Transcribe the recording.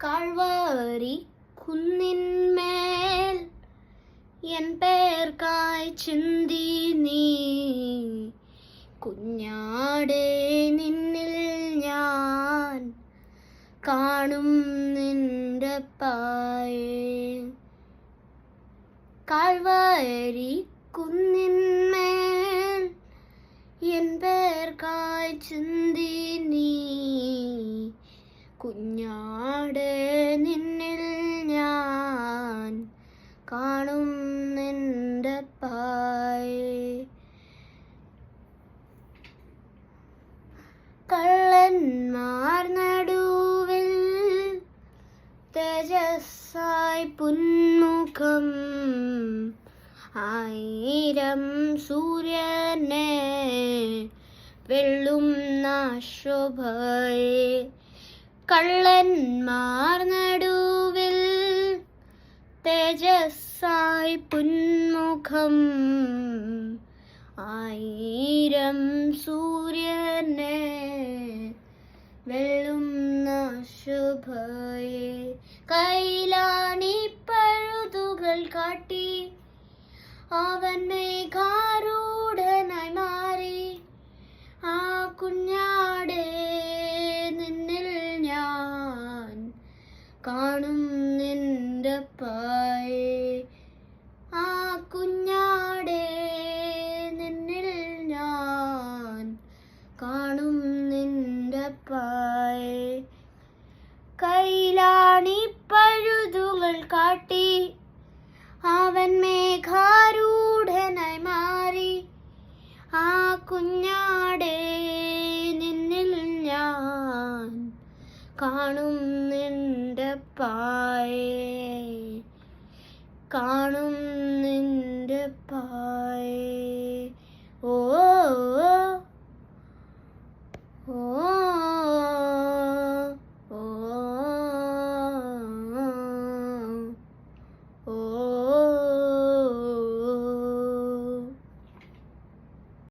Calvary കുന്നിന്മേൽ N പേർക്കായി ചിന്തി നീ കുഞ്ഞാടേ നിന്നിൽ ഞാൻ കാണും നിന്റെ പായേ. കാൽവരി കുന്നിന്മേൽ എൻ പേർക്കായി ചിന്തി നീ കുഞ്ഞാടേ നിന്നിൽ ഞാൻ കാണും നിന്റെ പായേ. കള്ളന്മാർ നടുവിൽ തേജസ്സായി പുന്മുഖം ആയിരം സൂര്യനെ വെള്ളുന്ന ശോഭയെ. കള്ളന്മാർ നടുവിൽ തേജസ്സായി പുന്മുഖം ആയിരം സൂര്യനെ വെള്ളുന്ന ശോഭയെ. കൈലാണി പഴുതുകൾ കാട്ടി അവൻ മേഘാരൂഢനായി മാറി. ആ കുഞ്ഞാടേ നിന്നിൽ ഞാൻ കാണും നിന്റെ പായേ. ആ കുഞ്ഞാടേ നിന്നിൽ ഞാൻ കാണും നിന്റെ പായേ. കൈലാണി പഴുതുകൾ കാട്ടി അവൻ മേഘാരൂഢനായി മാറി. ആ കുഞ്ഞാടേ നിന്നിൽ ഞാൻ കാണും നിന്റെ പായേ. കാണും നിന്റെ പായേ.